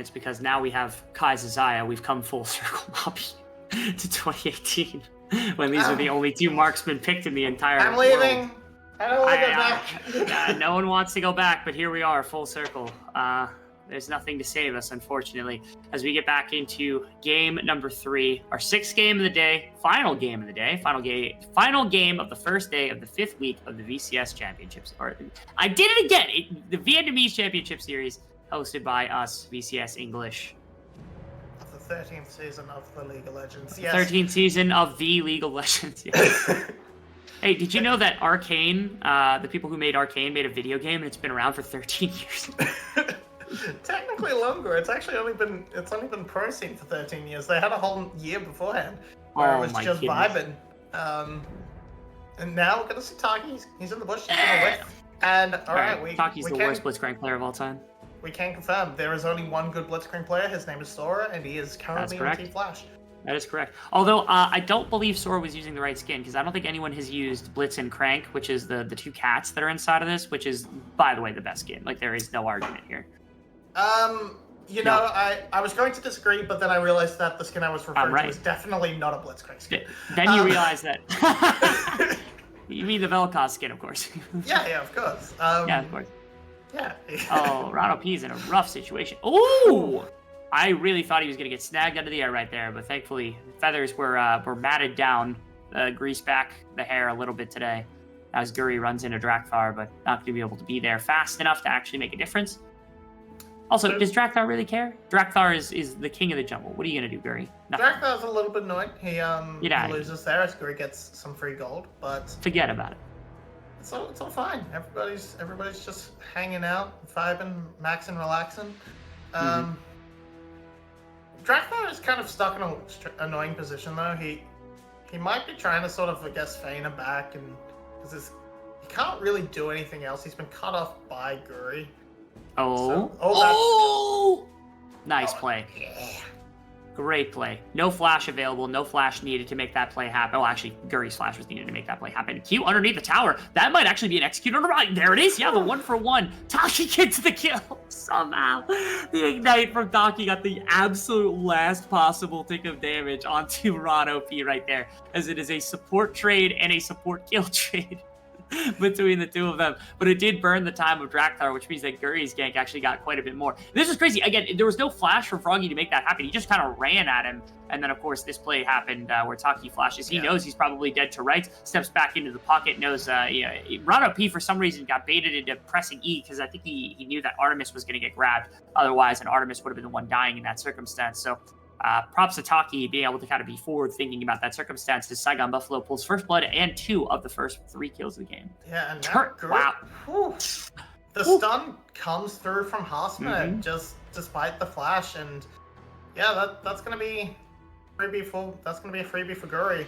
It's because now we have Kai Zaya. We've come full circle to 2018 when these are the only 2 marksmen picked in the entire I'm world. leaving. I don't want to go back. No one wants to go back, but here we are, full circle. There's nothing to save us, unfortunately, as we get back into game number 3, our 6th game of the day, final game of the day, final game of the first day of the 5th week of the VCS Championships. I did it again, the Vietnamese Championship Series, hosted by us, VCS English. Of the 13th season of the League of Legends, yes. 13th season of the League of Legends, yes. Hey, did you know that Arcane, the people who made Arcane, made a video game and it's been around for 13 years? Technically longer. It's actually only been pro scene for 13 years. They had a whole year beforehand where it was just vibing. And now we're gonna see Taki. He's in the bush. He's gonna whiff. And all right, Taki's the worst Blitzcrank player of all time. We can confirm there is only one good Blitzcrank player. His name is Sora, and he is currently in Team Flash. That is correct. Although I don't believe Sora was using the right skin, because I don't think anyone has used Blitz and Crank, which is the 2 cats that are inside of this, which is, by the way, the best skin. Like, there is no argument here. You know, I was going to disagree, but then I realized that the skin I was referring to was definitely not a Blitzcrank skin. Then you realize that... You mean the Vel'Koz skin, of course. Yeah, of course. Yeah, of course. Yeah. Oh, Rano P's in a rough situation. Ooh! I really thought he was going to get snagged out of the air right there, but thankfully, feathers were matted down, greased back the hair a little bit today, as Guri runs into Drakthar, but not going to be able to be there fast enough to actually make a difference. Also, does Drakthar really care? Drakthar is the king of the jungle. What are you going to do, Guri? Drakthar's a little bit annoying. He loses there as Guri gets some free gold, but... Forget about it. It's all fine. Everybody's just hanging out, vibing, maxing, relaxing. Drakthar is kind of stuck in an annoying position, though. He might be trying to sort of, I guess, feign him back, and because he can't really do anything else. He's been cut off by Guri. Nice play. Yeah. Great play. No flash available. No flash needed to make that play happen. Oh, actually, Guri's flash was needed to make that play happen. Q underneath the tower. That might actually be an execute on the right. There it is. Yeah, the 1-for-1. Taki gets the kill somehow. The ignite from Taki got the absolute last possible tick of damage onto Rano P right there, as it is a support trade and a support kill trade between the 2 of them. But it did burn the time of Drakthar, which means that Guri's gank actually got quite a bit more. This is crazy. Again, there was no flash for Froggy to make that happen. He just kind of ran at him. And then, of course, this play happened where Taki flashes. He knows he's probably dead to right, steps back into the pocket, knows Rano P for some reason got baited into pressing E, because I think he knew that Artemis was going to get grabbed otherwise, and Artemis would have been the one dying in that circumstance. So props to Taki being able to kind of be forward thinking about that circumstance, as Saigon Buffalo pulls first blood and 2 of the first 3 kills of the game. Yeah, and wow. The stun comes through from Haasman just despite the flash, and yeah, that's gonna be a freebie for Guri.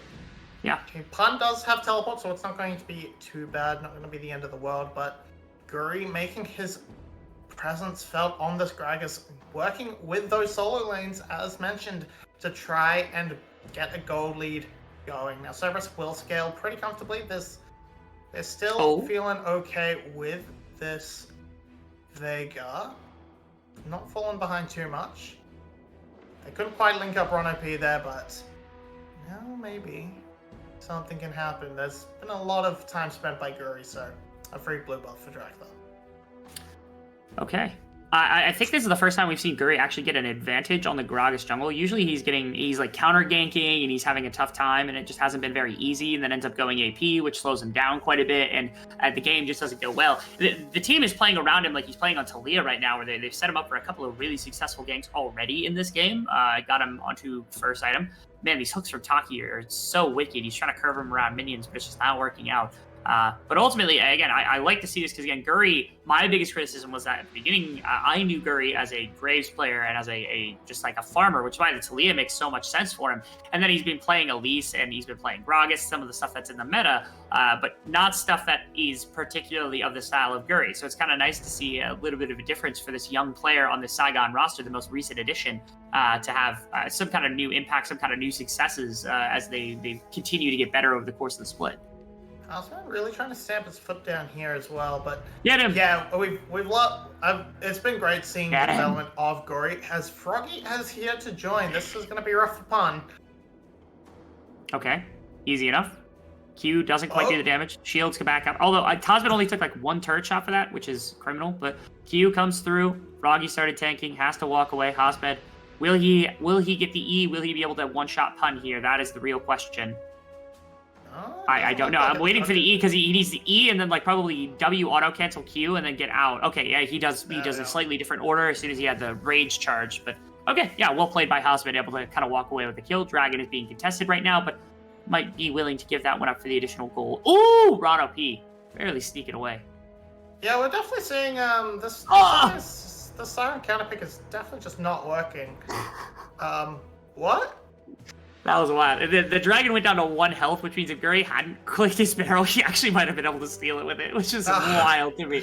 Yeah. Pun does have teleport, so it's not going to be too bad, not going to be the end of the world, but Guri making his presence felt on this Gragas, working with those solo lanes, as mentioned, to try and get a gold lead going. Now, Cerberus will scale pretty comfortably. They're still feeling okay with this Vega. Not falling behind too much. They couldn't quite link up Rano P there, but now maybe something can happen. There's been a lot of time spent by Guri, so a free blue buff for Drakthar. Okay. I think this is the first time we've seen Guri actually get an advantage on the Gragas jungle. Usually he's like counter ganking and he's having a tough time, and it just hasn't been very easy, and then ends up going AP, which slows him down quite a bit, and the game just doesn't go well. The team is playing around him like he's playing on Talia right now, where they've set him up for a couple of really successful ganks already in this game. Got him onto first item. Man, these hooks from Taki are so wicked. He's trying to curve him around minions, but it's just not working out. But ultimately, again, I like to see this because, again, Guri, my biggest criticism was that at the beginning, I knew Guri as a Graves player and as a just like a farmer, which is why the Talia makes so much sense for him. And then he's been playing Elise and he's been playing Gragas, some of the stuff that's in the meta, but not stuff that is particularly of the style of Guri. So it's kind of nice to see a little bit of a difference for this young player on the Saigon roster, the most recent addition, to have some kind of new impact, some kind of new successes as they continue to get better over the course of the split. Haasman really trying to stamp his foot down here as well, but get him. Yeah, we've It's been great seeing the development of Gory. As Froggy has here to join, this is going to be rough for Pun. Okay, easy enough. Q doesn't quite do the damage. Shields come back up. Although Tasman only took like 1 turret shot for that, which is criminal. But Q comes through. Froggy started tanking. Has to walk away. Hosmed. Will he get the E? Will he be able to one-shot Pun here? That is the real question. I don't know. I'm waiting for the E because he needs the E and then like probably W auto cancel Q and then get out. Okay, yeah, he does a slightly different order as soon as he had the rage charge. But okay, yeah, well played by Hosmed, able to kind of walk away with the kill. Dragon is being contested right now, but might be willing to give that one up for the additional goal. Ooh, Rano P. Barely sneak it away. Yeah, we're definitely seeing this the Siren counter pick is definitely just not working. What? That was wild. The dragon went down to 1 health, which means if Guri hadn't clicked his barrel, he actually might have been able to steal it with it, which is wild to me.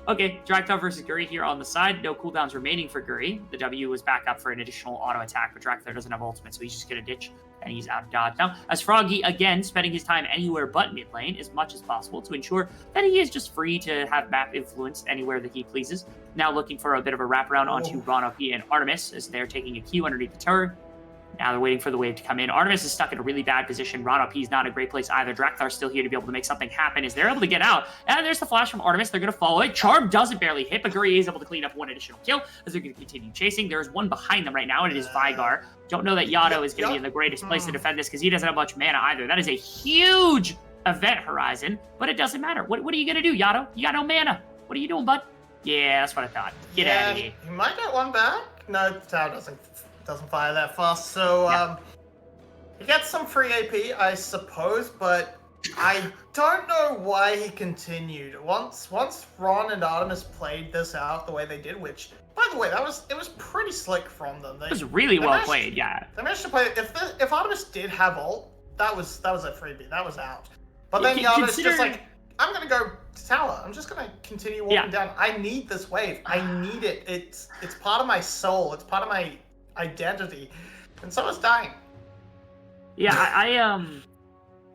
Okay, Draktar versus Guri here on the side. No cooldowns remaining for Guri. The W was back up for an additional auto attack, but Draktar doesn't have ultimate, so he's just going to ditch, and he's out of dodge now. As Froggy, again, spending his time anywhere but mid lane as much as possible to ensure that he is just free to have map influence anywhere that he pleases. Now looking for a bit of a wraparound onto Rano P and Artemis as they're taking a Q underneath the turret. Now they're waiting for the wave to come in. Artemis is stuck in a really bad position. Rano P is not a great place either. Draktar's still here to be able to make something happen as they're able to get out. And there's the flash from Artemis. They're going to follow it. Charm doesn't barely hit, but Guri is able to clean up 1 additional kill as they're going to continue chasing. There's one behind them right now, and it is Vygar. Don't know that Yato is going to be in the greatest place to defend this because he doesn't have much mana either. That is a huge event horizon, but it doesn't matter. What are you going to do, Yato? You got no mana. What are you doing, bud? Yeah, that's what I thought. Get out of here. He might get one back. No, the tower doesn't fire that fast, so he gets some free AP, I suppose, but I don't know why he continued. Once Ron and Artemis played this out the way they did, which, by the way, it was pretty slick from them. It was really well played, yeah. They managed to play. If Artemis did have ult, that was a freebie. That was out. But then Artemis just like, I'm gonna go to tower. I'm just gonna continue walking down. I need this wave. I need it. It's part of my soul. It's part of my identity. And so is dying. Yeah,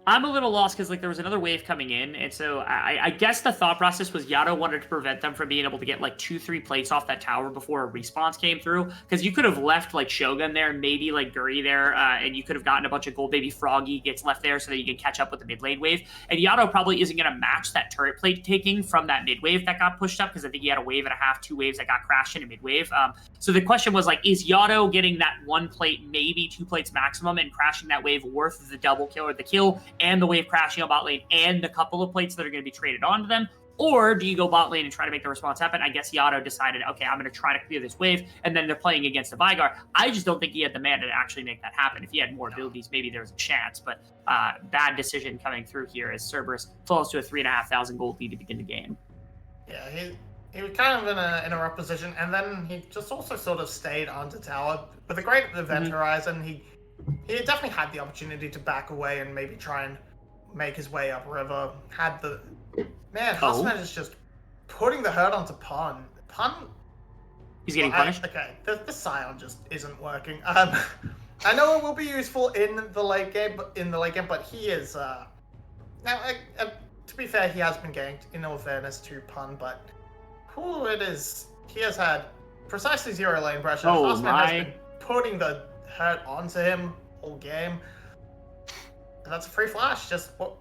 I'm a little lost because like there was another wave coming in, and so I guess the thought process was Yato wanted to prevent them from being able to get like 2-3 plates off that tower before a response came through, because you could have left like Shogun there, maybe like Guri there, and you could have gotten a bunch of gold. Maybe Froggy gets left there so that you can catch up with the mid lane wave, and Yato probably isn't going to match that turret plate taking from that mid wave that got pushed up, because I think he had a wave and a half, 2 waves that got crashed in a mid wave. So the question was like, is Yato getting that 1 plate, maybe 2 plates maximum, and crashing that wave worth the double kill or the kill and the wave crashing on bot lane and a couple of plates that are going to be traded onto them? Or do you go bot lane and try to make the response happen? I guess Yato decided, okay, I'm going to try to clear this wave, and then they're playing against the Vygar. I just don't think he had the mana to actually make that happen. If he had more abilities, maybe there was a chance, but bad decision coming through here as Cerberus falls to a 3,500 gold lead to begin the game. Yeah, he was kind of in a rough position, and then he just also sort of stayed onto tower. With a great event horizon, he definitely had the opportunity to back away and maybe try and make his way up river. Hosmed is just putting the hurt onto Pun. He's getting punished? Okay, the Scion just isn't working. I know it will be useful in the late game, but he is now to be fair, he has been ganked, in all fairness to Pun, but he has had precisely 0 lane pressure. Hosmed has been putting the hurt onto him all game. And that's a free flash. Just what?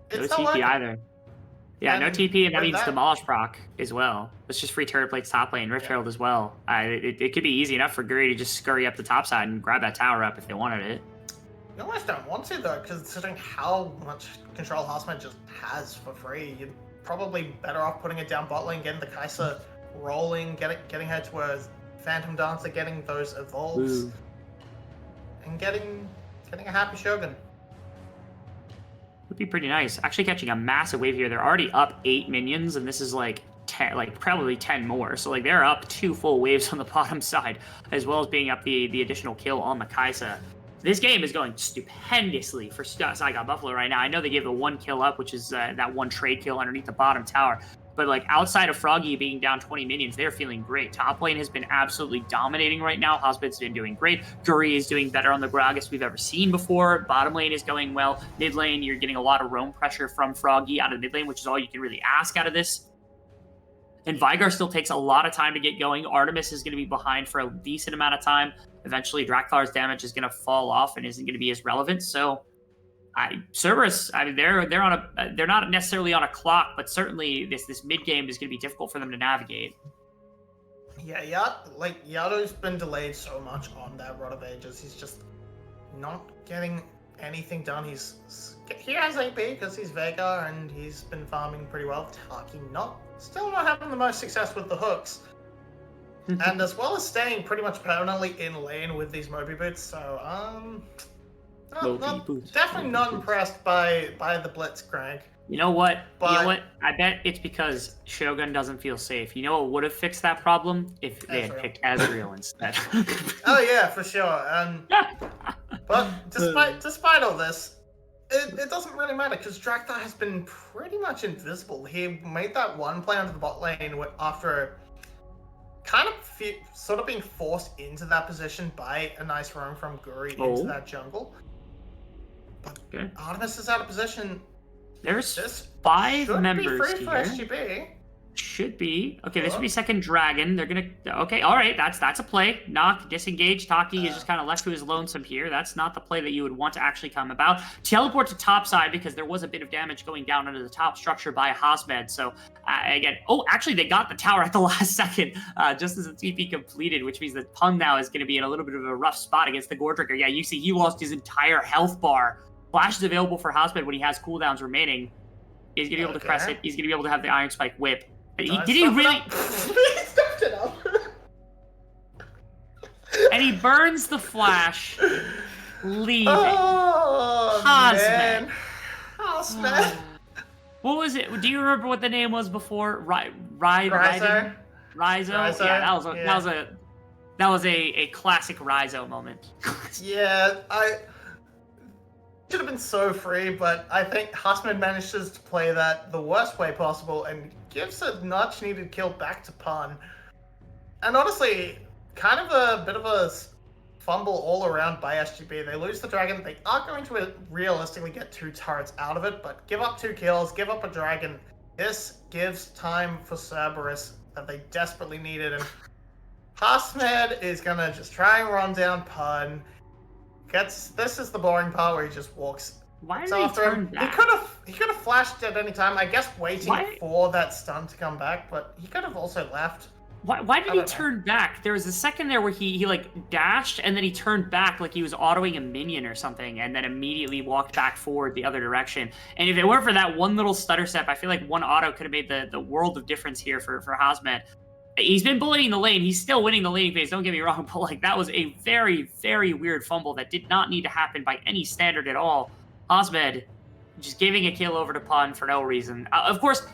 It's no TP either. Yeah, no TP, and that means Demolish proc as well. It's just free turret plates top lane, Rift Herald as well. It could be easy enough for Guri to just scurry up the top side and grab that tower up if they wanted it. You almost don't want to, though, considering how much control Hosmed just has for free. You're probably better off putting it down bot lane, getting the Kai'Sa rolling, getting her to a Phantom Dancer, getting those evolves, and getting a happy Shogun. Would be pretty nice. Actually catching a massive wave here. They're already up 8 minions, and this is like 10, like probably 10 more. So like they're up 2 full waves on the bottom side, as well as being up the additional kill on the Kai'Sa. This game is going stupendously for Saigon Buffalo right now. I know they gave the 1 kill up, which is that 1 trade kill underneath the bottom tower. But like outside of Froggy being down 20 minions, they're feeling great. Top lane has been absolutely dominating right now. Hosmed's been doing great. Guri is doing better on the Gragas we've ever seen before. Bottom lane is going well. Mid lane, you're getting a lot of roam pressure from Froggy out of mid lane, which is all you can really ask out of this. And Vigar still takes a lot of time to get going. Artemis is going to be behind for a decent amount of time. Eventually, Drakthar's damage is going to fall off and isn't going to be as relevant. So, Cerberus, I mean, they're not necessarily on a clock, but certainly this mid game is going to be difficult for them to navigate. Yeah, like Yato's been delayed so much on that Rod of Ages. He's just not getting anything done. He has AP because he's Vega and he's been farming pretty well. Taki still not having the most success with the hooks. And as well as staying pretty much permanently in lane with these Moby boots, so definitely not impressed by the blitz, Craig. You know what? I bet it's because Shogun doesn't feel safe. You know what would have fixed that problem? If they had picked Ezreal instead. Oh yeah, for sure. But despite all this, it doesn't really matter because Drakthar has been pretty much invisible. He made that one play onto the bot lane after kind of sort of being forced into that position by a nice roam from Guri into that jungle. But Artemis is out of position. There's 5 members here. For SGB. Should be. Okay, this would be second dragon. They're gonna. Okay, all right. That's a play. Knock, disengage. Taki is just kind of left to his lonesome here. That's not the play that you would want to actually come about. Teleport to top side because there was a bit of damage going down under the top structure by Hasmed. So again, actually they got the tower at the last second, just as the TP completed, which means that Pun now is going to be in a little bit of a rough spot against the Gordricker. Yeah, you see he lost his entire health bar. Flash is available for Hasmed when he has cooldowns remaining. He's going to be able to press it. He's going to be able to have the Iron Spike whip. Did he really? He stuffed it up. And he burns the flash, leaving. Oh, Hasmed. Hasmed. What was it? Do you remember what the name was before? Rizo. Yeah, that was a classic Rizo moment. Yeah, I should have been so free, but I think Hasmed manages to play that the worst way possible and gives a much needed kill back to Pun. And honestly, kind of a bit of a fumble all around by SGB. They lose the dragon. They are going to realistically get 2 turrets out of it, but give up 2 kills, give up a dragon. This gives time for Cerberus that they desperately needed. And Hasmed is going to just try and run down Pun. This is the boring part where he just walks. Why did he turn back? He could have flashed at any time. I guess waiting for that stun to come back, but he could have also left. Why did he turn back? There was a second there where he like dashed and then he turned back like he was autoing a minion or something, and then immediately walked back forward the other direction. And if it weren't for that one little stutter step, I feel like one auto could have made the world of difference here for Hasmed. He's been bullying the lane. He's still winning the laning phase, don't get me wrong, but like that was a very, very weird fumble that did not need to happen by any standard at all. Hasmed just giving a kill over to Pun for no reason. Of course,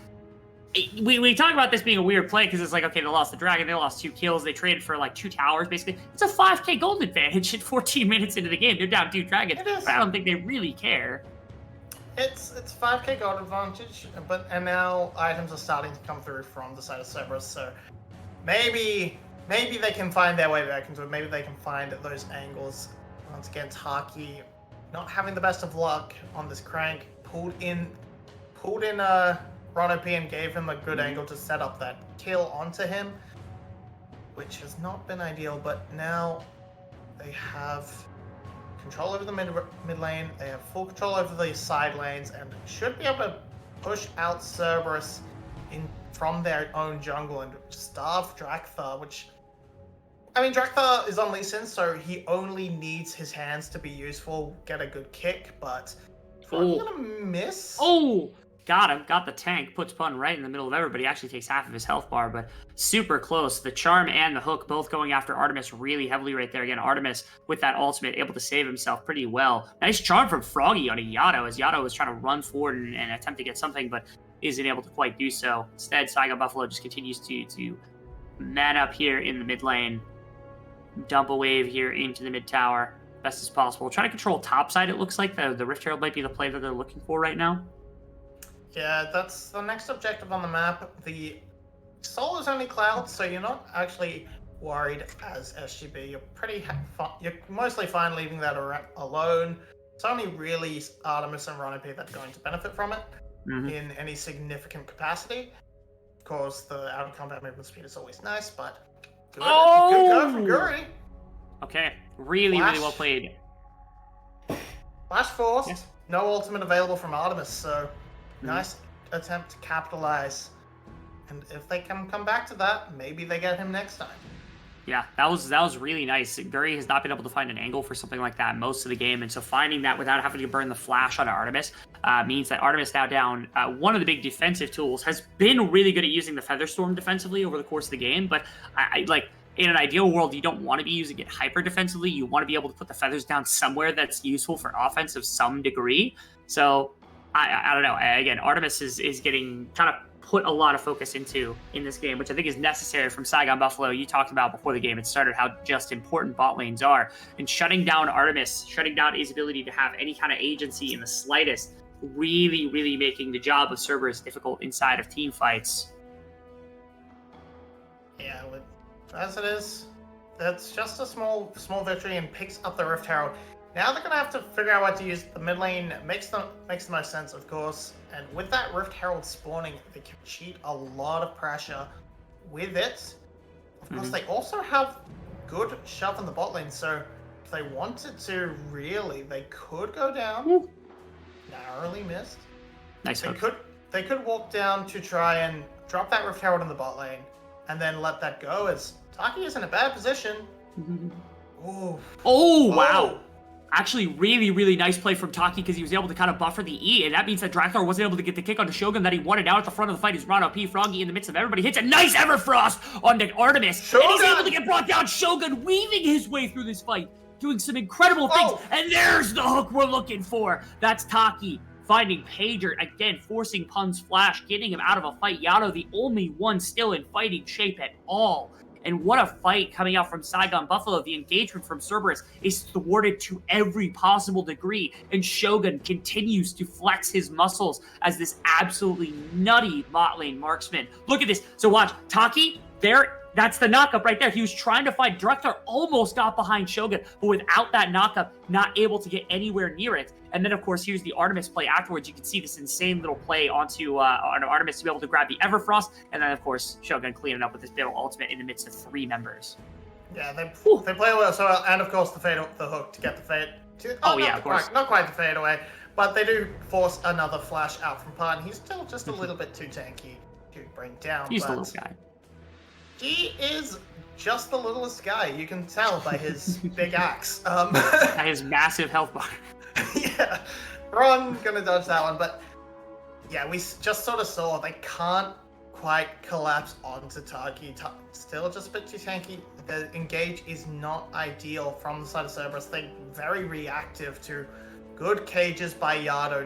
we talk about this being a weird play because it's like, okay, they lost the dragon, they lost 2 kills, they traded for like 2 towers, basically. It's a 5k gold advantage at 14 minutes into the game. They're down 2 dragons, but I don't think they really care. It's 5k gold advantage, and now items are starting to come through from the side of Cerberus, so maybe they can find their way back into it. Maybe they can find those angles. Once again, Taki not having the best of luck on this crank. Pulled in Ron OP and gave him a good angle to set up that kill onto him, which has not been ideal. But now they have control over the mid lane. They have full control over the side lanes and should be able to push out Cerberus from their own jungle and starve Drakthar, which, I mean, Drakthar is on Lee Sin, so he only needs his hands to be useful, get a good kick, but probably gonna miss. Oh, got him. Got the tank. Puts Pun right in the middle of everybody. Actually takes half of his health bar, but super close. The charm and the hook both going after Artemis really heavily right there. Again, Artemis with that ultimate able to save himself pretty well. Nice charm from Froggy on a Yato, as Yato was trying to run forward and attempt to get something, but isn't able to quite do so. Instead, Saigon Buffalo just continues to man up here in the mid lane. Dump a wave here into the mid tower best as possible. Try to control top side, it looks like. The Rift Herald might be the play that they're looking for right now. Yeah, that's the next objective on the map. The soul is only clouds, so you're not actually worried as SGB. You're mostly fine leaving that alone. It's only really Artemis and Ron OP that are going to benefit from it in any significant capacity. Of course, the out of combat movement speed is always nice, but good, Oh! good go from Guri. Okay, really well played. Flash forced, Yes. no ultimate available from Artemis, so nice attempt to capitalize. And if they can come back to that, maybe they get him next time. Yeah, that was really nice. Guri has not been able to find an angle for something like that most of the game, and so finding that without having to burn the flash on Artemis means that Artemis now down one of the big defensive tools, has been really good at using the Featherstorm defensively over the course of the game, but I like, in an ideal world, you don't want to be using it hyper defensively. You want to be able to put the feathers down somewhere that's useful for offense of some degree. So I don't know. Again, Artemis is getting kind of put a lot of focus into in this game, which I think is necessary from Saigon Buffalo. You talked about before the game had started how just important bot lanes are, and shutting down Artemis, shutting down his ability to have any kind of agency in the slightest, really making the job of Cerberus difficult inside of team fights. Yeah, as it is, that's just a small victory and picks up the Rift Herald. Now they're gonna have to figure out what to use. The mid lane makes the most sense, of course. And with that Rift Herald spawning, they can cheat a lot of pressure with it. Of course, they also have good shove in the bot lane, so if they wanted to, really, they could go down. Narrowly missed. Nice hook. They could walk down to try and drop that Rift Herald in the bot lane, and then let that go, as Taki is in a bad position. Ooh. Oh, wow. Actually, really nice play from Taki, because he was able to kind of buffer the E, and that means that Drakthar wasn't able to get the kick onto Shogun that he wanted out at the front of the fight. Is Ron OP, Froggy in the midst of everybody, hits a nice Everfrost on the Artemis, Shogun! and he's able to get brought down. Shogun weaving his way through this fight, doing some incredible things, and there's the hook we're looking for. That's Taki finding Pager, again, forcing Pun's flash, getting him out of a fight. Yano, the only one still in fighting shape at all. And what a fight coming out from Saigon Buffalo. The engagement from Cerberus is thwarted to every possible degree, and Shogun continues to flex his muscles as this absolutely nutty bot lane marksman. Look at this. So watch, Taki, there, that's the knockup right there. He was trying to find Drakthar, almost got behind Shogun, but without that knockup, not able to get anywhere near it. And then, of course, here's the Artemis play afterwards. You can see this insane little play onto on Artemis to be able to grab the Everfrost. And then, of course, Shogun cleaning up with his Biddle ultimate in the midst of 3 members. Yeah, they play well so well. And, of course, the hook to get the fade. Of course. Not quite the fade away, but they do force another flash out from Pan. He's still just a little bit too tanky to bring down. He's the little guy. He is just the littlest guy. You can tell by his big axe. By his massive health bar. Yeah, Ron gonna dodge that one, but yeah, we just sort of saw they can't quite collapse onto Taki. Still just a bit too tanky. The engage is not ideal from the side of Cerberus. They're very reactive to good cages by Yado,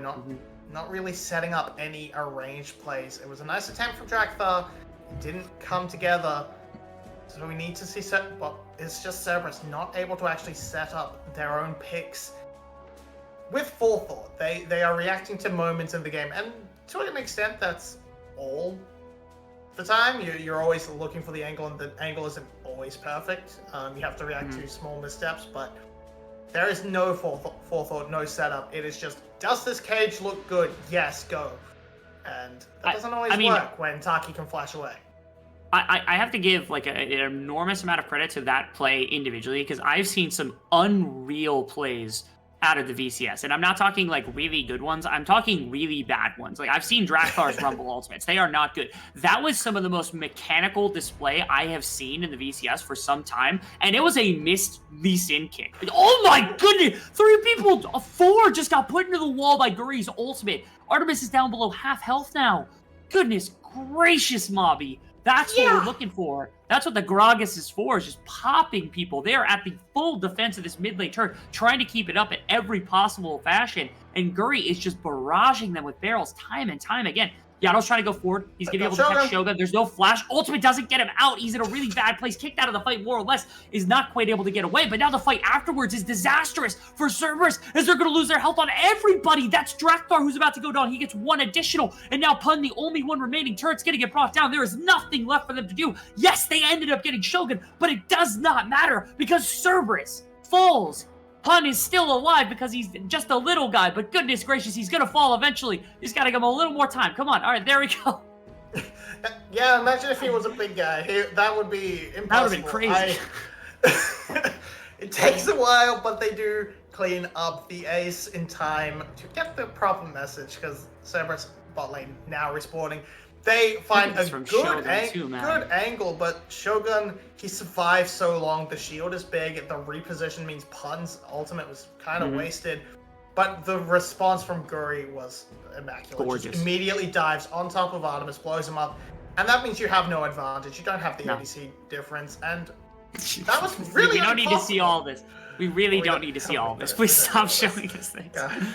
not really setting up any arranged plays. It was a nice attempt from Drakthar. It didn't come together. So we need to see but it's just Cerberus not able to actually set up their own picks with forethought. They are reacting to moments in the game, and to an extent that's all the time. You're always looking for the angle, and the angle isn't always perfect. You have to react to small missteps, but there is no forethought, no setup. It is just, does this cage look good? Yes, go. And that doesn't always work when Taki can flash away. I have to give like an enormous amount of credit to that play individually, because I've seen some unreal plays out of the VCS, and I'm not talking like really good ones, I'm talking really bad ones. Like, I've seen Draktar's Rumble ultimates. They are not good. That was some of the most mechanical display I have seen in the VCS for some time, and it was a missed Lee Sin kick. Oh my goodness! 3 people, 4 just got put into the wall by Guri's ultimate. Artemis is down below half health now. Goodness gracious, Mobby. That's what we're looking for. That's what the Gragas is for, is just popping people. They are at the full defense of this mid lane turret, trying to keep it up in every possible fashion. And Guri is just barraging them with barrels time and time again. Yano's trying to go forward. He's going to be able to catch Shogun. There's no flash. Ultimate doesn't get him out. He's in a really bad place. Kicked out of the fight, more or less. Is not quite able to get away. But now the fight afterwards is disastrous for Cerberus, as they're going to lose their health on everybody. That's Drakthar who's about to go down. He gets 1 additional. And now Pun, the only one remaining turret's going to get brought down. There is nothing left for them to do. Yes, they ended up getting Shogun, but it does not matter, because Cerberus falls. Pun is still alive because he's just a little guy, but goodness gracious, he's going to fall eventually. He's got to give him a little more time. Come on. All right, there we go. Yeah, imagine if he was a big guy. That would be impossible. That would have been crazy. It takes a while, but they do clean up the ace in time to get the proper message, because Cerberus bot lane now respawning. They find a good angle, but Shogun, he survived so long. The shield is big. The reposition means Pun's ultimate was kind of wasted. But the response from Guri was immaculate. Gorgeous. Just immediately dives on top of Artemis, blows him up. And that means you have no advantage. You don't have the ADC difference. And that was really We don't need to see all this. We really don't need to see all this. Please stop showing us things. Yeah.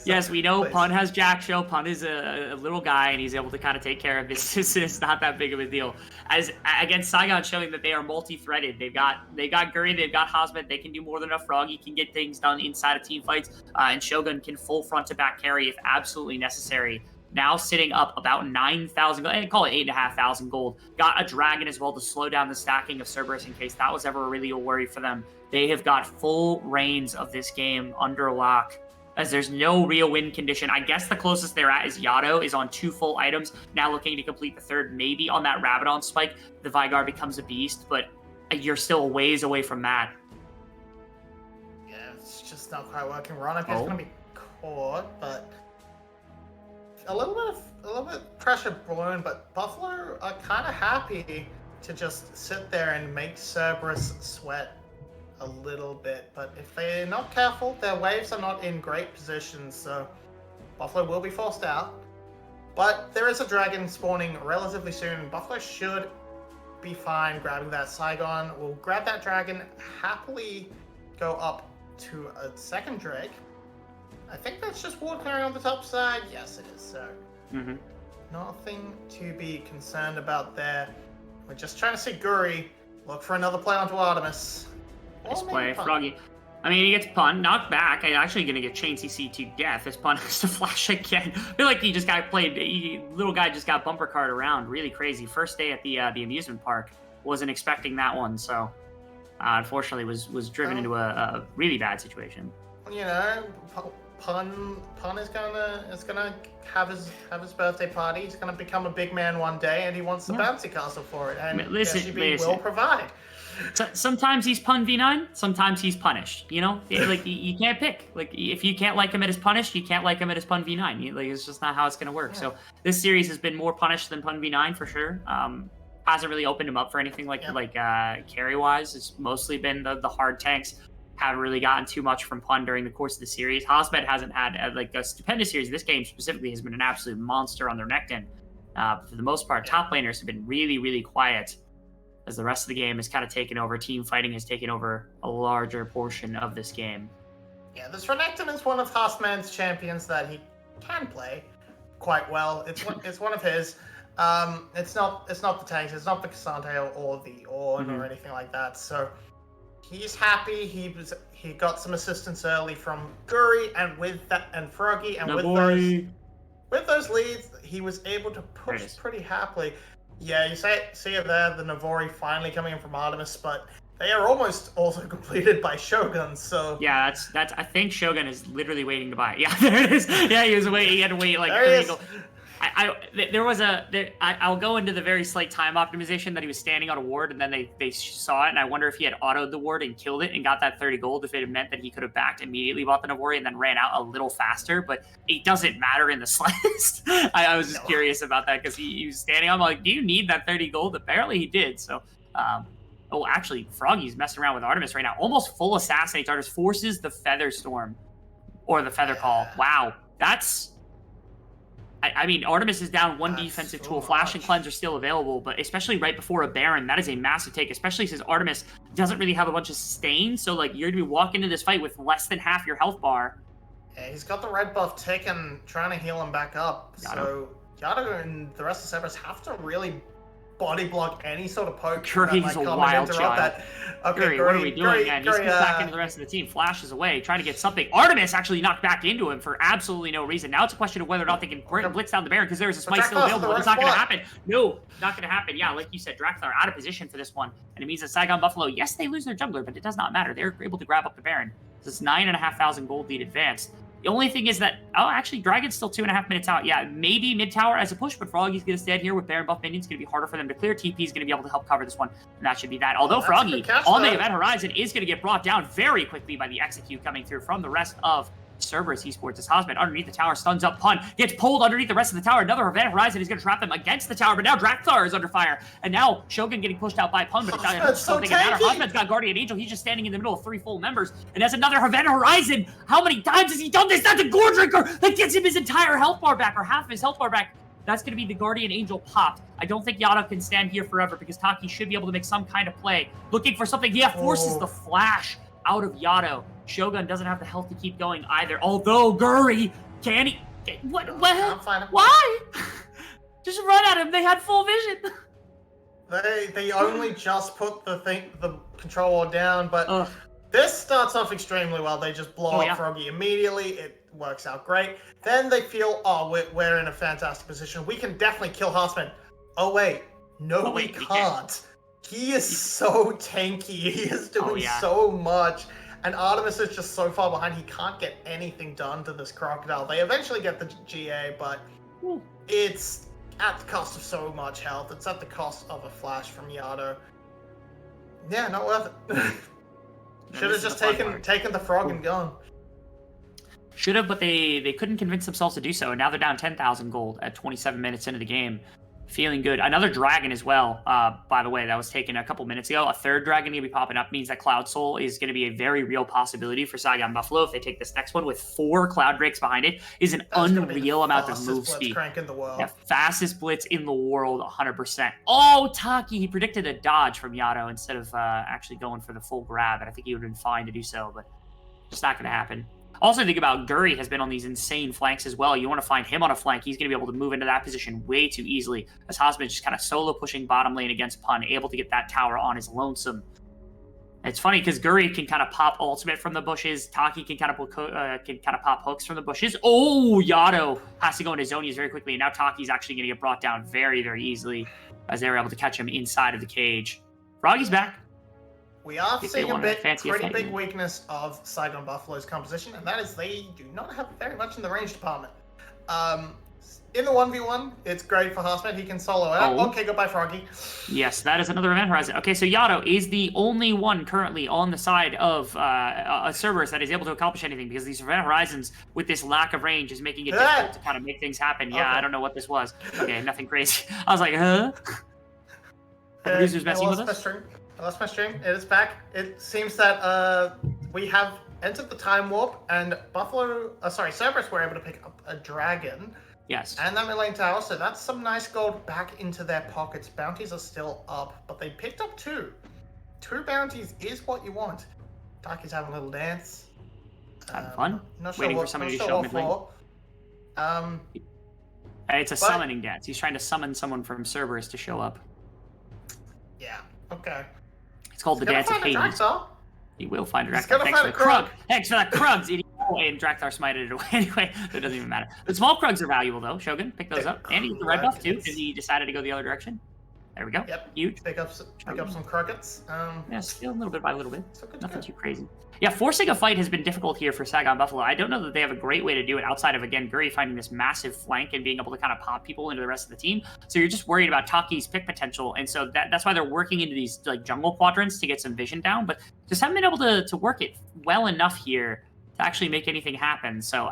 Yes, we know Pun has Jack Show. Pun is a little guy, and he's able to kind of take care of business. It's not that big of a deal. As against Saigon, showing that they are multi-threaded. They've got Guri, they've got Hosmet. They can do more than enough. Froggy can get things done inside of team fights, and Shogun can full front to back carry if absolutely necessary. Now sitting up about 9,000 gold, and call it 8,500 gold. Got a dragon as well to slow down the stacking of Cerberus in case that was ever really a worry for them. They have got full reins of this game under lock, as there's no real win condition. I guess the closest they're at is Yato is on 2 full items, now looking to complete the third. Maybe on that Rabadon spike, the Vygar becomes a beast, but you're still a ways away from that. Yeah, it's just not quite working. Ronak is going to be caught, but a little bit pressure brewing, but Buffalo are kind of happy to just sit there and make Cerberus sweat a little bit, but if they're not careful, their waves are not in great positions, so Buffalo will be forced out. But there is a dragon spawning relatively soon. Buffalo should be fine grabbing that. Saigon will grab that dragon, happily go up to a second Drake. I think that's just ward clearing on the top side. Yes, it is, so nothing to be concerned about there. We're just trying to see Guri look for another play onto Artemis. Nice play, Froggy. I mean, he gets Pun, knocked back. I'm actually going to get chain CC to death. This Pun has to flash again. I feel like he just got played. Little guy just got bumper card around. Really crazy. First day at the amusement park. Wasn't expecting that one, so unfortunately was driven into a really bad situation. You know, Pun is gonna have his birthday party. He's gonna become a big man one day, and he wants the bouncy castle for it. And listen, will provide. Sometimes he's Pun V9, sometimes he's punished. You know, like you can't pick. Like if you can't like him at his punished, you can't like him at his Pun V9. Like it's just not how it's gonna work. Yeah. So this series has been more punished than Pun V9 for sure. Hasn't really opened him up for anything like carry wise. It's mostly been the hard tanks. Haven't really gotten too much from Pun during the course of the series. Hosmet hasn't had like a stupendous series. This game specifically has been an absolute monster on their Nectin. But for the most part, top laners have been really, really quiet, as the rest of the game has kind of taken over. Team fighting has taken over a larger portion of this game. Yeah, this Renekton is one of Hosmet's champions that he can play quite well. It's one of his. It's not the tanks. It's not the Cassandre or the Ornn or anything like that. So he's happy. He got some assistance early from Guri and Froggy, and with those leads, he was able to push pretty happily. Yeah, you see it there, the Navori finally coming in from Artemis, but they are almost also completed by Shogun, so... Yeah, that's I think Shogun is literally waiting to buy it. Yeah, there it is. Yeah, he had to wait like 30 I'll go into the very slight time optimization that he was standing on a ward, and then they saw it, and I wonder if he had autoed the ward and killed it and got that 30 gold, if it had meant that he could have backed immediately, bought the Navori, and then ran out a little faster, but it doesn't matter in the slightest. I was just curious about that, because he was standing on, I'm like, do you need that 30 gold? Apparently he did, so... actually, Froggy's messing around with Artemis right now. Almost full assassinates Artemis, forces the Feather Storm, or the Feather Call. Wow, that's... I mean, Artemis is down one defensive tool. Flash and Cleanse are still available, but especially right before a Baron, that is a massive take, especially since Artemis doesn't really have a bunch of sustain, so like you're going to be walking into this fight with less than half your health bar. Yeah, he's got the red buff ticking, trying to heal him back up. So Yato and the rest of Cerberus have to really body block any sort of poke. Guri's a wild child. Okay, Guri, what are we doing, man? He's back into the rest of the team. Flashes away, trying to get something. Artemis actually knocked back into him for absolutely no reason. Now it's a question of whether or not they can blitz down the Baron, because there's a smite still available. It's not going to happen. No, not going to happen. Yeah, like you said, Draxler out of position for this one. And it means that Saigon Buffalo, yes, they lose their jungler, but it does not matter. They're able to grab up the Baron. This is 9,500 gold lead advanced. The only thing is that, oh, actually, Dragon's still 2.5 minutes out. Yeah, maybe mid-tower as a push, but Froggy's going to stand here with Baron buff minions. It's going to be harder for them to clear. TP's going to be able to help cover this one, and that should be that. Although Froggy, on the event horizon, is going to get brought down very quickly by the execute coming through from the rest of Cerberus Esports. As Hosman underneath the tower stuns up Pun, gets pulled underneath the rest of the tower. Another event horizon is going to trap them against the tower, but now Drakthar is under fire, and now Shogun getting pushed out by Pun, but it's so something matter. Hosman's got Guardian Angel. He's just standing in the middle of 3 full members, and has another event horizon. How many times has he done this? That's a Gore Drinker that gets him his entire health bar back, or half of his health bar back. That's going to be the Guardian Angel popped. I don't think Yada can stand here forever because Taki should be able to make some kind of play. Looking for something. He forces the flash out of Yado. Shogun doesn't have the health to keep going either. Although Guri, can he? What? Why? Just run at him. They had full vision. They only just put the control wall down, but this starts off extremely well. They just blow up Froggy immediately. It works out great. Then they feel, we're in a fantastic position. We can definitely kill Hosman. Oh wait, no, we can't. He is so tanky. He is doing so much. And Artemis is just so far behind, he can't get anything done to this Crocodile. They eventually get the GA, but it's at the cost of so much health. It's at the cost of a flash from Yado. Yeah, not worth it. Should have just taken the frog and gone. Should have, but they couldn't convince themselves to do so. And now they're down 10,000 gold at 27 minutes into the game. Feeling good. Another dragon as well, by the way, that was taken a couple minutes ago. A third dragon going to be popping up means that Cloud Soul is going to be a very real possibility for Saigon Buffalo if they take this next one with 4 Cloud Breaks behind it. Is an unreal amount of move speed. The fastest blitz in the world, 100%. Oh, Taki, he predicted a dodge from Yado instead of actually going for the full grab, and I think he would have been fine to do so, but it's not going to happen. Also, think about Guri has been on these insane flanks as well. You want to find him on a flank. He's going to be able to move into that position way too easily. As Hosman just kind of solo pushing bottom lane against Pun, able to get that tower on his lonesome. It's funny because Guri can kind of pop ultimate from the bushes. Taki can kind of pop hooks from the bushes. Oh, Yado has to go into Zonias very quickly. And now Taki's actually going to get brought down very, very easily as they were able to catch him inside of the cage. Froggy's back. We are seeing a pretty big weakness of Saigon Buffalo's composition, and that is they do not have very much in the range department. In the 1v1, it's great for Hosman. He can solo out. Okay, goodbye, Froggy. Yes, that is another event horizon. Okay, so Yado is the only one currently on the side of Cerberus that is able to accomplish anything because these event horizons, with this lack of range, is making it difficult to kind of make things happen. Yeah, I don't know what this was. Okay, nothing crazy. I was like, huh? Producer's messing with us? I lost my stream. It is back. It seems that we have entered the time warp, and Cerberus were able to pick up a dragon. Yes. And that mid-lane tower, so that's some nice gold back into their pockets. Bounties are still up, but they picked up 2. 2 bounties is what you want. Taki's having a little dance. Having fun? Not Waiting sure for somebody to show mid-lane. It's a summoning dance. He's trying to summon someone from Cerberus to show up. Yeah, okay. It's called the Dance of Hades. He will find a Drakthar. Thanks for the Krug. Thanks for that Krugs, idiot. And Drakthar smited it away anyway. It doesn't even matter. The small Krugs are valuable, though. Shogun, pick those up. And he gets the red buff, too, because he decided to go the other direction. There we go. Yep. Huge. Pick up some Kruggets. Yeah, still a little bit by a little bit. Nothing too crazy. Yeah, forcing a fight has been difficult here for Saigon Buffalo. I don't know that they have a great way to do it outside of, again, Guri finding this massive flank and being able to kind of pop people into the rest of the team. So you're just worried about Taki's pick potential. And so that's why they're working into these like jungle quadrants to get some vision down. But just haven't been able to work it well enough here to actually make anything happen. So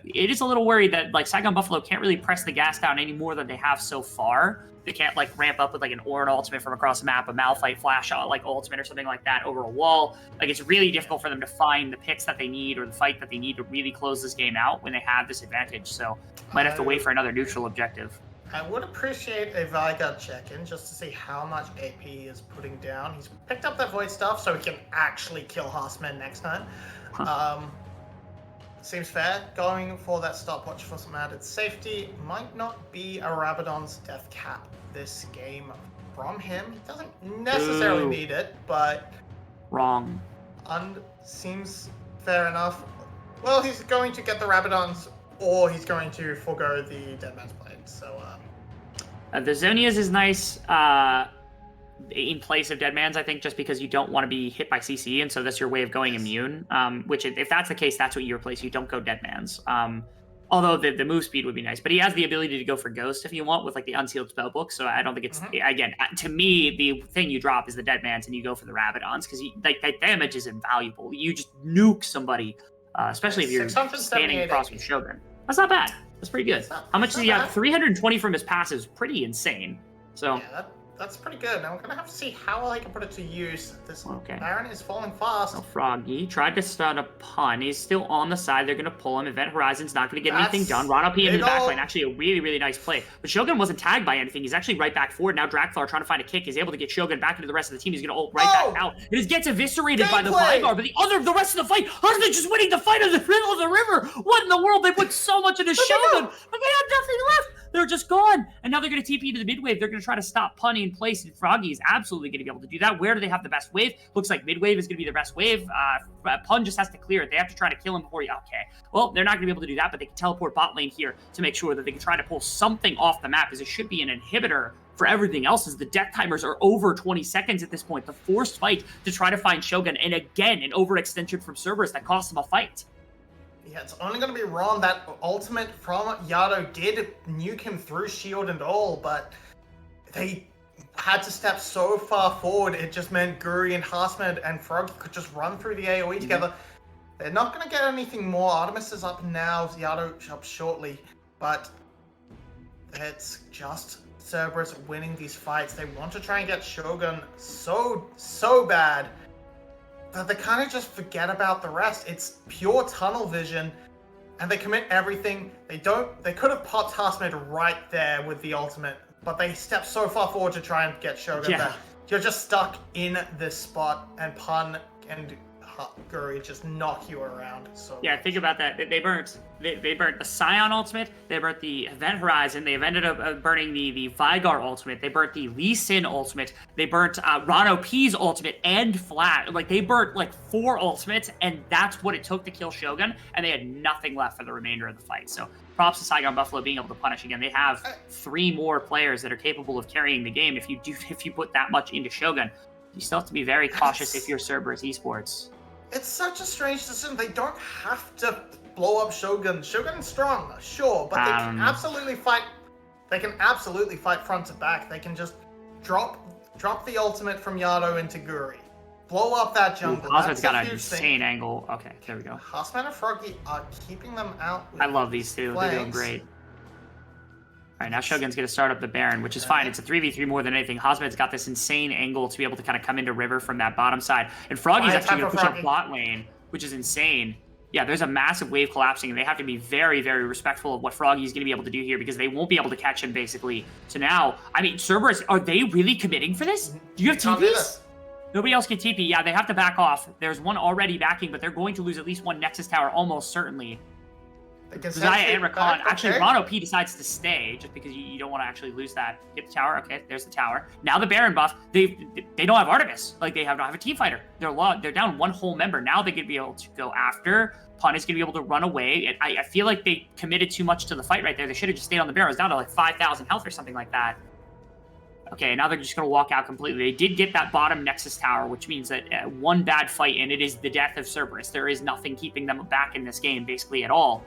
it is a little worried that like Saigon Buffalo can't really press the gas down any more than they have so far. They can't like ramp up with like an Orin ultimate from across the map, a Malphite flash like ultimate or something like that over a wall. Like it's really difficult for them to find the picks that they need or the fight that they need to really close this game out when they have this advantage. So might have to wait for another neutral objective. I would appreciate a Vigard check-in just to see how much AP he is putting down. He's picked up that void stuff so he can actually kill Hosman next time. Seems fair. Going for that stopwatch for some added safety might not be a Rabadon's death cap this game from him. He doesn't necessarily need it, but... Wrong. Seems fair enough. Well, he's going to get the Rabadons, or he's going to forego the Dead Man's Blade, so... the Zonias is nice. in place of Deadman's, I think, just because you don't want to be hit by CC, and so that's your way of going immune. Which, if that's the case, that's what you replace. You don't go Deadman's. Although the move speed would be nice, but he has the ability to go for Ghost if you want with like the Unsealed Spellbook. So I don't think it's again to me the thing you drop is the Deadman's and you go for the Rabadons because like that damage is invaluable. You just nuke somebody, especially if you're standing across with Shogun. That's not bad. That's pretty good. How much does he have? 320 from his passive is pretty insane. So yeah, that's pretty good. Now we're gonna have to see how I can put it to use. This Baron is falling fast. So Froggy tried to start a pun. He's still on the side. They're gonna pull him. Event Horizon's not gonna get anything done. Ron P in the backline. Actually, a really, really nice play. But Shogun wasn't tagged by anything. He's actually right back forward. Now Dracflar trying to find a kick. He's able to get Shogun back into the rest of the team. He's gonna ult right back out. It just gets eviscerated by the Vygar. But the rest of the fight, Husband just winning the fight in the middle of the river. What in the world? They put so much into Shogun, but they have nothing left. They're just gone. And now they're going to TP to the mid wave. They're going to try to stop Punny in place. And Froggy is absolutely going to be able to do that. Where do they have the best wave? Looks like mid wave is going to be the best wave. Pun just has to clear it. They have to try to kill him before you... Okay. Well, they're not going to be able to do that, but they can teleport bot lane here to make sure that they can try to pull something off the map, as it should be an inhibitor for everything else, as the death timers are over 20 seconds at this point. The forced fight to try to find Shogun. And again, an overextension from Cerberus that cost them a fight. Yeah, it's only going to be Ron. That ultimate from Yado did nuke him through shield and all, but they had to step so far forward, it just meant Guri and Harsmed and Frog could just run through the AoE together. They're not going to get anything more. Artemis is up now, Yado up shortly, but it's just Cerberus winning these fights. They want to try and get Shogun so bad, but they kind of just forget about the rest. It's pure tunnel vision, and they commit everything. They could have popped Harsmed right there with the ultimate, but they step so far forward to try and get Shogun that you're just stuck in this spot, and Pun and Guri just knock you around. So yeah, think about that. They burnt the Scion ultimate. They burnt the Event Horizon. They ended up burning the Vygar ultimate. They burnt the Lee Sin ultimate. They burnt Rano P's ultimate and Flat. Like, they burnt like 4 ultimates, and that's what it took to kill Shogun. And they had nothing left for the remainder of the fight. So props to Saigon Buffalo being able to punish again. They have 3 more players that are capable of carrying the game. If you put that much into Shogun, you still have to be very cautious if you're Cerberus Esports. It's such a strange decision. They don't have to blow up Shogun. Shogun's strong, sure, but they can absolutely fight. They can absolutely fight front to back. They can just drop the ultimate from Yado into Guri, blow up that jungle. Harsman's got an insane angle. Okay, there we go. Harsman and Froggy are keeping them out. I love these two. They're doing great. All right, now Shogun's going to start up the Baron, which is fine. It's a 3v3 more than anything. Harsman's got this insane angle to be able to kind of come into River from that bottom side. And Froggy's actually going to push up bot lane, which is insane. Yeah, there's a massive wave collapsing, and they have to be very, very respectful of what Froggy's going to be able to do here, because they won't be able to catch him, basically. So now, I mean, Cerberus, are they really committing for this? Do you have TPs? Nobody else can TP. Yeah, they have to back off. There's one already backing, but they're going to lose at least one Nexus Tower, almost certainly. Zaya and Rakan. Actually, Rano P decides to stay just because you don't want to actually lose that. Get the tower. Okay, there's the tower. Now the Baron buff. They don't have Artemis. Like, they don't have a team fighter. They're down one whole member. Now they could be able to go after. Pun is going to be able to run away. And I feel like they committed too much to the fight right there. They should have just stayed on the Baron. It was down to like 5,000 health or something like that. Okay, now they're just going to walk out completely. They did get that bottom Nexus Tower, which means that one bad fight, and it is the death of Cerberus. There is nothing keeping them back in this game, basically, at all.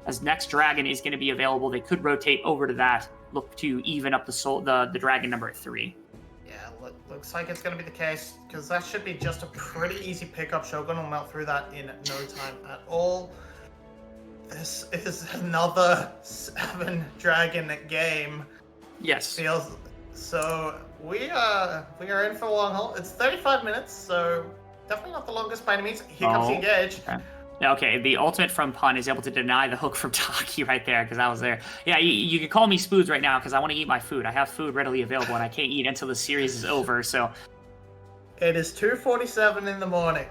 As next dragon is going to be available, they could rotate over to that, look to even up the dragon number at 3. Yeah, looks like it's going to be the case, because that should be just a pretty easy pickup. Shogun will melt through that in no time at all. This is another 7 dragon game. Yes. Feels so. We are in for a long haul. It's 35 minutes, so definitely not the longest by any means. Here comes the engage. Okay. Okay, the ultimate from Pun is able to deny the hook from Taki right there, because I was there. Yeah, you can call me Spoods right now, because I want to eat my food. I have food readily available, and I can't eat until the series is over, so... It is 2:47 in the morning.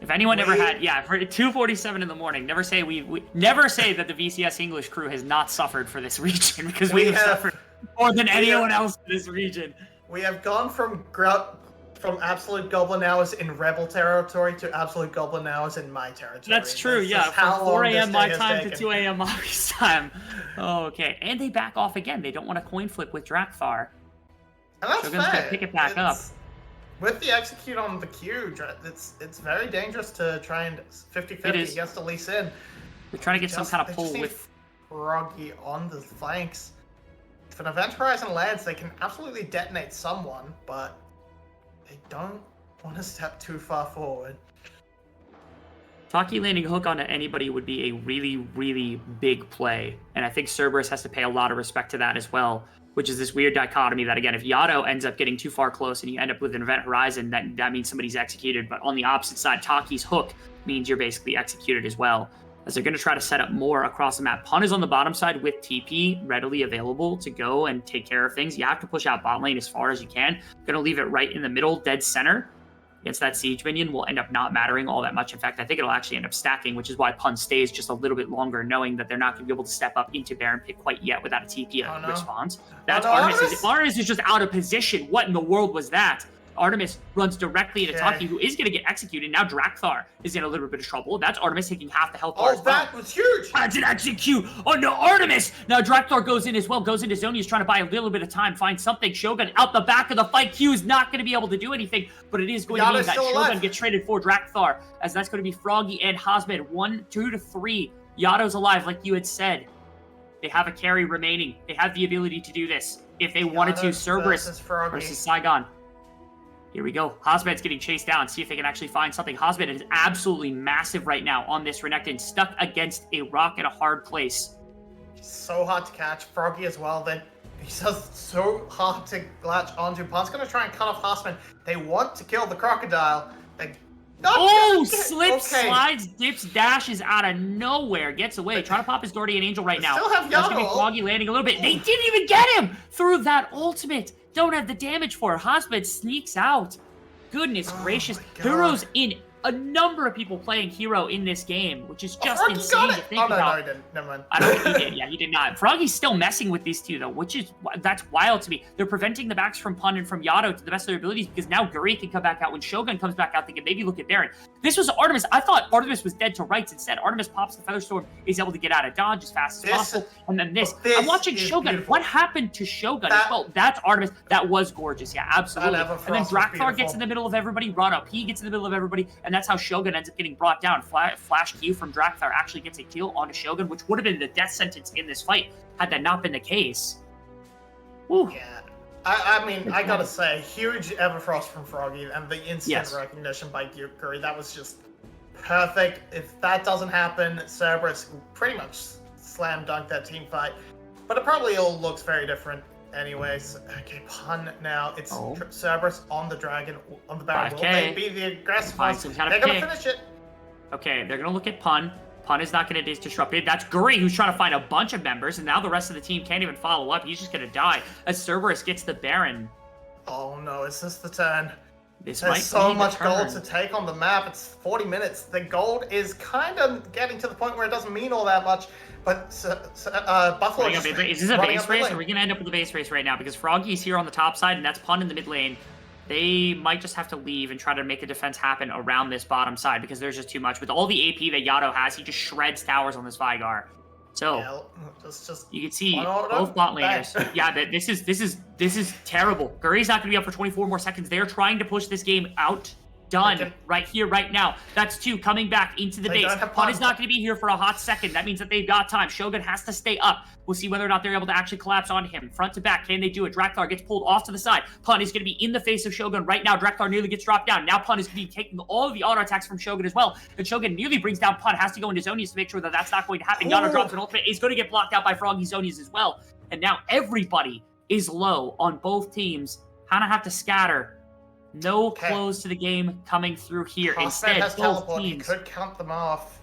If anyone ever had... Yeah, for 2:47 in the morning, never say never say that the VCS English crew has not suffered for this region, because we have suffered more than anyone else in this region. We have gone from absolute goblin hours in rebel territory to absolute goblin hours in my territory. That's true, yeah. From 4 a.m. my time to 2 a.m. Mauri's time. Oh, okay. And they back off again. They don't want to coin flip with Drakthar. And that's Shogun's fair. gonna pick it back up. With the execute on the Q, it's very dangerous to try and 50-50 against the Lee Sin. They're trying to get some kind of pull with Froggy on the flanks. If an Event Horizon lands, they can absolutely detonate someone, but they don't want to step too far forward. Taki landing hook onto anybody would be a really, really big play. And I think Cerberus has to pay a lot of respect to that as well, which is this weird dichotomy that, again, if Yado ends up getting too far close and you end up with an Event Horizon, that means somebody's executed. But on the opposite side, Taki's hook means you're basically executed as well, as they're going to try to set up more across the map. Pun is on the bottom side with TP readily available to go and take care of things. You have to push out bot lane as far as you can. Going to leave it right in the middle, dead center. Against that siege minion will end up not mattering all that much. In fact, I think it'll actually end up stacking, which is why Pun stays just a little bit longer, knowing that they're not going to be able to step up into Baron Pit quite yet without a TP response. That's Artemis. Artemis is just out of position. What in the world was that? Artemis runs directly into Taki, who is going to get executed. Now Drakthar is in a little bit of trouble. That's Artemis taking half the health bar. Oh, that was huge! That's an execute onto Artemis. Now Drakthar goes in as well, goes into Zonia's trying to buy a little bit of time, find something. Shogun out the back of the fight. Q is not going to be able to do anything, but it is going to mean that Shogun gets traded for Drakthar, as that's going to be Froggy and Hosmed. 1, 2 to 3. Yado's alive, like you had said. They have a carry remaining. They have the ability to do this if they wanted to. Cerberus versus Saigon. Here we go. Hosmed's getting chased down. See if they can actually find something. Hosmed is absolutely massive right now on this Renekton, stuck against a rock in a hard place. He's so hard to catch. Froggy as well. Then he's just so hard to latch onto. Pun's going to try and cut off Hosmed. They want to kill the crocodile. Slides, dips, dashes out of nowhere. Gets away. Trying to pop his Guardian Angel right now. Still have That's going to be Froggy landing a little bit. They didn't even get him through that ultimate. Don't have the damage for it. Hosmed sneaks out. Goodness gracious. Hero's in a number of people playing hero in this game, which is just insane to think about. No, he didn't. Never mind. I don't think he did. Yeah, he did not. Froggy's still messing with these two, though, that's wild to me. They're preventing the backs from Pun and from Yado to the best of their abilities, because now Guri can come back out. When Shogun comes back out, they can maybe look at Baron. This was Artemis. I thought Artemis was dead to rights. Instead, Artemis pops the Featherstorm, is able to get out of dodge as fast as possible. And then this. I'm watching Shogun. Beautiful. What happened to Shogun as well? That's Artemis. That was gorgeous. Yeah, absolutely. And then Drakthar gets in the middle of everybody. Rana P gets in the middle of everybody. And that's how Shogun ends up getting brought down. Flash Q from Drakthar actually gets a kill onto Shogun, which would have been the death sentence in this fight had that not been the case. Woo. Yeah. I mean, I gotta say, huge Everfrost from Froggy and the instant recognition by Guri. That was just perfect. If that doesn't happen, Cerberus pretty much slam dunk that team fight. But it probably all looks very different anyways. Okay, Pun now. It's Cerberus on the dragon, on the Baron. Will they be the aggressive ones? They're gonna finish it. Okay, they're gonna look at Pun. Pun is not going to disrupt it. That's Guri, who's trying to find a bunch of members, and now the rest of the team can't even follow up. He's just going to die as Cerberus gets the Baron. Oh no, is this the turn? There's so much gold to take on the map. It's 40 minutes. The gold is kind of getting to the point where it doesn't mean all that much, but Buffalo is this a base race? Are we going to end up with a base race right now? Because Froggy's here on the top side, and that's Pun in the mid lane. They might just have to leave and try to make a defense happen around this bottom side, because there's just too much. With all the AP that Yado has, he just shreds towers on this Vigar. So you can see both bot laners. Yeah, this is terrible. Guri's not going to be up for 24 more seconds. They're trying to push this game out. Done right here, right now. That's 2 coming back into the base. Pun is not going to be here for a hot second. That means that they've got time. Shogun has to stay up. We'll see whether or not they're able to actually collapse on him. Front to back, can they do it? Drakthar gets pulled off to the side. Pun is going to be in the face of Shogun right now. Drakthar nearly gets dropped down. Now Pun is going to be taking all of the auto attacks from Shogun as well. And Shogun nearly brings down Pun. Has to go into Zonius to make sure that that's not going to happen. Yano drops an ultimate. Is going to get blocked out by Froggy Zonius as well. And now everybody is low on both teams. Kind of have to scatter. No close to the game coming through here. Instead, both teams could count them off.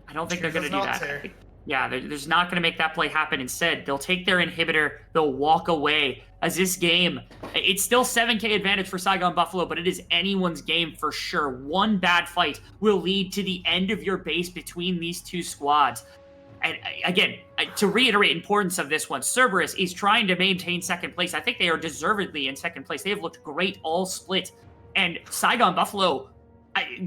I don't think they're going to do that. Yeah, there's not going to make that play happen. Instead, they'll take their inhibitor. They'll walk away. As this game, it's still 7K advantage for Saigon Buffalo, but it is anyone's game for sure. One bad fight will lead to the end of your base between these two squads. And again, to reiterate importance of this one, Cerberus is trying to maintain second place. I think they are deservedly in second place. They have looked great all split. And Saigon Buffalo,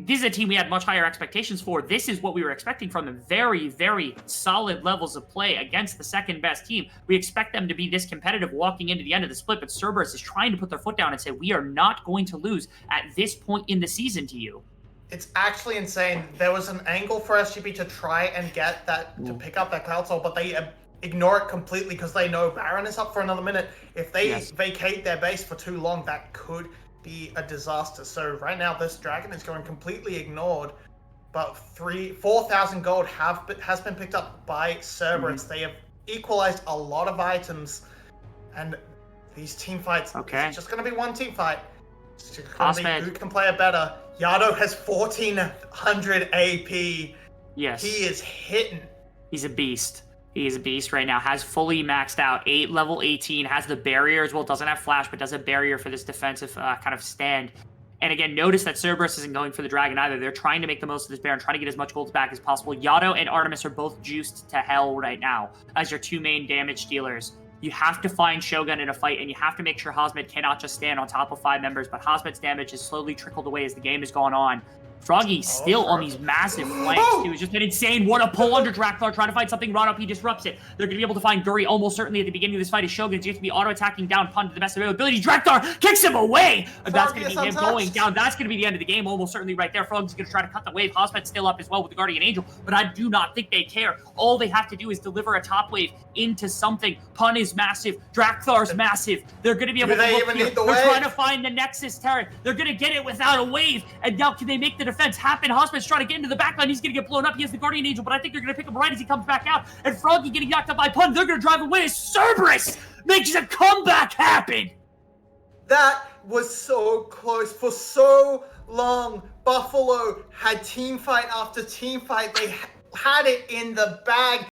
this is a team we had much higher expectations for. This is what we were expecting from them. Very, very solid levels of play against the second best team. We expect them to be this competitive walking into the end of the split, but Cerberus is trying to put their foot down and say, we are not going to lose at this point in the season to you. It's actually insane. There was an angle for SGP to try and get that, to pick up that Cloud Soul, but they ignore it completely because they know Baron is up for another minute. If they vacate their base for too long, that could be a disaster. So right now, this dragon is going completely ignored, but 4,000 gold has been picked up by Cerberus. They have equalized a lot of items, and these team fights, it's just going to be one team fight. It's just going to be who can play it better. Yado has 1,400 AP. Yes. He is hitting. He's a beast. He is a beast right now. Has fully maxed out. Level 18. Has the barrier as well. Doesn't have flash, but does a barrier for this defensive kind of stand. And again, notice that Cerberus isn't going for the dragon either. They're trying to make the most of this Baron, trying to get as much gold back as possible. Yado and Artemis are both juiced to hell right now as your two main damage dealers. You have to find Shogun in a fight, and you have to make sure Hosmed cannot just stand on top of 5 members, but Hosmed's damage has slowly trickled away as the game has gone on. Froggy still on these massive flanks. It was just an insane what a pull under Drakthar, trying to find something run up. He disrupts it. They're going to be able to find Guri almost certainly at the beginning of this fight. As Shogun is going to be auto-attacking down Pun to the best of ability. Drakthar kicks him away. That's going to be him going down. That's going to be the end of the game almost certainly right there. Froggy's going to try to cut the wave. Hosmed's still up as well with the Guardian Angel, but I do not think they care. All they have to do is deliver a top wave into something. Pun is massive. Drakthar's massive. They're going to be able to look here. They're trying to find the Nexus turret. They're going to get it without a wave. And now can they make the defense happen? Hosmed's trying to get into the backline. He's going to get blown up. He has the Guardian Angel, but I think they're going to pick him right as he comes back out. And Froggy getting knocked up by Pun. They're going to drive away as Cerberus makes a comeback happen. That was so close for so long. Buffalo had team fight after team fight. They had it in the bag.